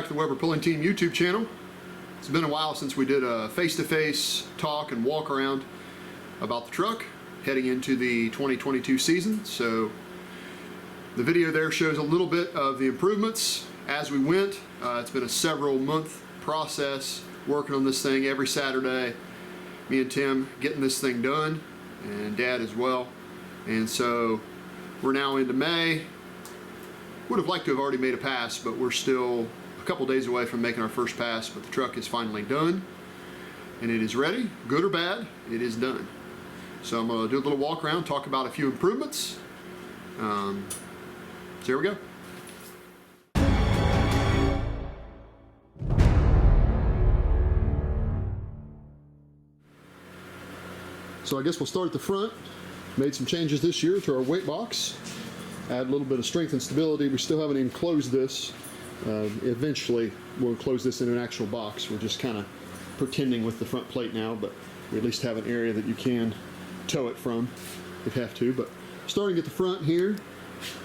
back to the Weber Pulling Team YouTube channel. It's been a while since we did a face-to-face talk and walk around about the truck heading into the 2022 season. So the video there shows a little bit of the improvements as we went. It's been a several month process working on this thing every Saturday. Me and Tim getting this thing done, and Dad as well. And so we're now into May. Would have liked to have already made a pass, but we're still a couple days away from making our first pass. But the truck is finally done, and it is ready. Good or bad, it is done. So I'm going to do a little walk around, talk about a few improvements. So here we go. So I guess we'll start at the front. Made some changes this year to our weight box. Add a little bit of strength and stability. We still haven't even closed this. Eventually we'll close this in an actual box. We're just kind of pretending with the front plate now, but we at least have an area that you can tow it from if you have to. But starting at the front here,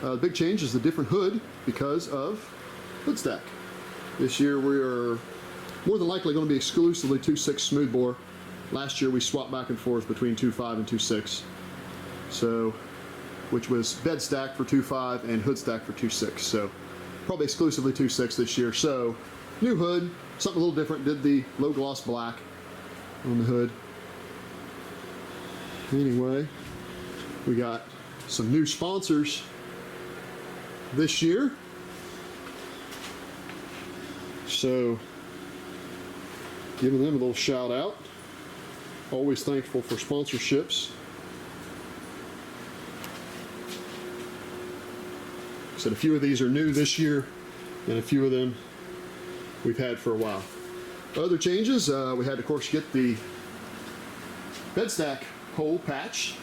the big change is the different hood because of hood stack. This year we are more than likely going to be exclusively 2.6 smoothbore. Last year we swapped back and forth between 2.5 and 2.6. So, which was bed stack for 2.5 and hood stack for 2.6. So probably exclusively 2.6 this year. So new hood, something a little different. Did the low gloss black on the hood. Anyway, we got some new sponsors this year. So giving them a little shout out. Always thankful for sponsorships. Said a few of these are new this year, and a few of them we've had for a while. Other changes, we had to, of course, get the bed stack hole patch.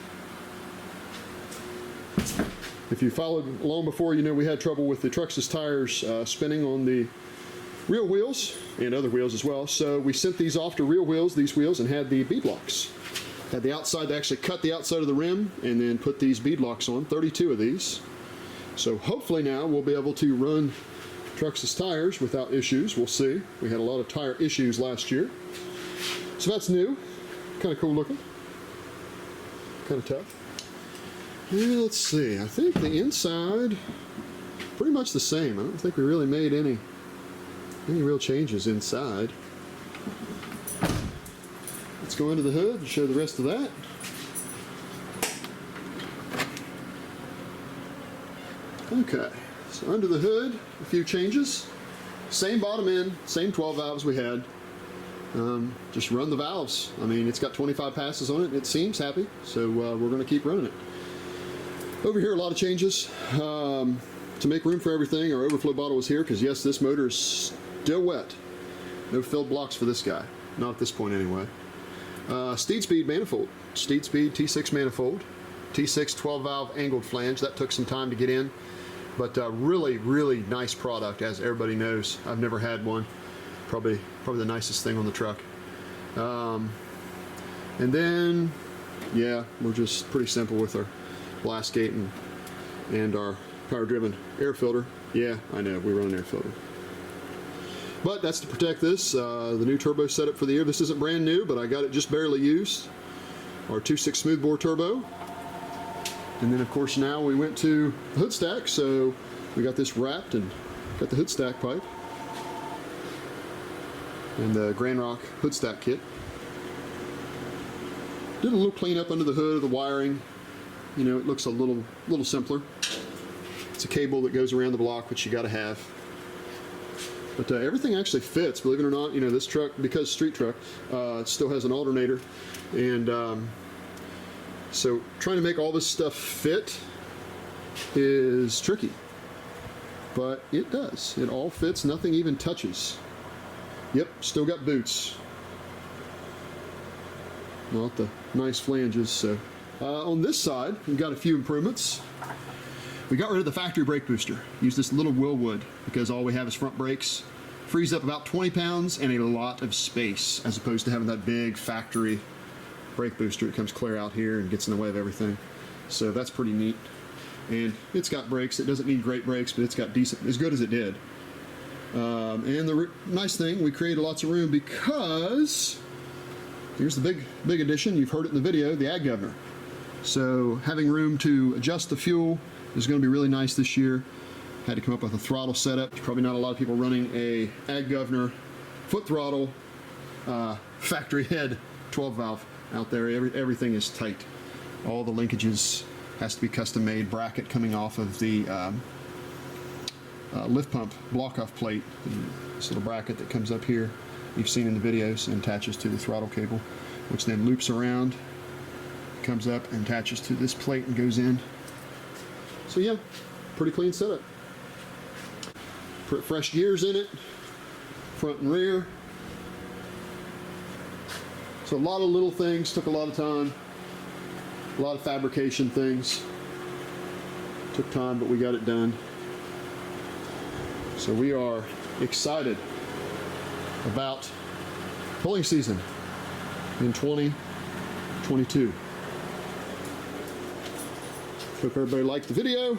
If you followed along before, you know we had trouble with the Trux's tires spinning on the real wheels and other wheels as well. So we sent these off to Real Wheels, these wheels, and had the bead locks. Had the outside, they actually cut the outside of the rim and then put these bead locks on, 32 of these. So hopefully now we'll be able to run Trux's tires without issues. We'll see. We had a lot of tire issues last year. So that's new. Kind of cool looking. Kind of tough. And let's see. I think the inside, pretty much the same. I don't think we really made any real changes inside. Let's go into the hood and show the rest of that. Okay, so under the hood, a few changes. Same bottom end, same 12 valves we had. Just run the valves. I mean, it's got 25 passes on it, and it seems happy, so we're going to keep running it. Over here, a lot of changes. To make room for everything, our overflow bottle was here, because yes, this motor is still wet. No filled blocks for this guy. Not at this point, anyway. Steed Speed manifold. Steed Speed T6 manifold. T6 12 valve angled flange. That took some time to get in. But really, really nice product, as everybody knows. I've never had one. Probably the nicest thing on the truck. And then, yeah, we're just pretty simple with our blast gate and our power-driven air filter. Yeah, I know, we run an air filter. But that's to protect this. The new turbo setup for the year. This isn't brand new, but I got it just barely used. Our 2.6 smoothbore turbo. And then, of course, now we went to the hood stack, so we got this wrapped and got the hood stack pipe and the Grand Rock hood stack kit. Did a little cleanup under the hood of the wiring. You know, it looks a little simpler. It's a cable that goes around the block, which you got to have. But everything actually fits, believe it or not. You know, this truck, because street truck, it still has an alternator, and so trying to make all this stuff fit is tricky, but it does. It all fits, nothing even touches. Yep, still got boots. Not the nice flanges. So on this side, we've got a few improvements. We got rid of the factory brake booster. Used this little Willwood because all we have is front brakes. Frees up about 20 pounds and a lot of space, as opposed to having that big factory brake booster. It comes clear out here and gets in the way of everything. So that's pretty neat. And it's got brakes. It doesn't need great brakes, but it's got decent, as good as it did. And the nice thing, we created lots of room because here's the big addition. You've heard it in the video, the ag governor. So having room to adjust the fuel is going to be really nice this year. Had to come up with a throttle setup. There's probably not a lot of people running a ag governor foot throttle factory head 12 valve out there. Everything is tight. All the linkages has to be custom made. Bracket coming off of the lift pump block off plate. This little bracket that comes up here, you've seen in the videos, and attaches to the throttle cable, which then loops around, comes up and attaches to this plate and goes in. So yeah, pretty clean setup. Put fresh gears in it, front and rear. So a lot of little things, took a lot of time, a lot of fabrication things. Took time, but we got it done. So we are excited about pulling season in 2022. Hope everybody liked the video.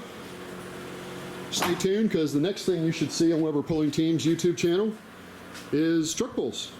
Stay tuned, because the next thing you should see on Weber Pulling Team's YouTube channel is truck pulls.